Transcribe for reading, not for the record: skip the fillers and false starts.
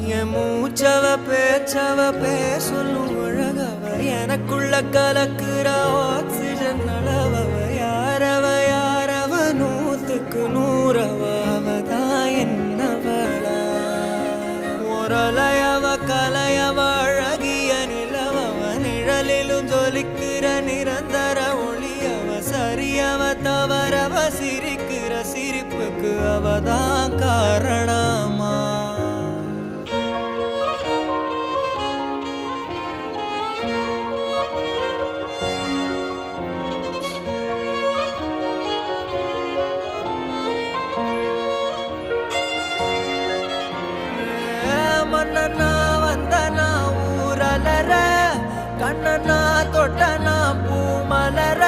என் மூச்சவ பேச்சவ பேசலும் அழகவ எனக்குள்ள கலக்குற ஆக்சிஜன் அளவவ யாரவ நூத்துக்கு நூறவ அவதான் என்னவளா ஒரலையவ கலையவ அழகிய நிலவவ நிழலிலும் ஜொலிக்கிற நிரந்தர ஒளியவ சரியவ தவறவ சிரிக்கிற சிரிப்புக்கு அவதான் காரணமா மன்னனா வந்தனா ஊரலர கண்ணனா தொட்டனா பூ மலர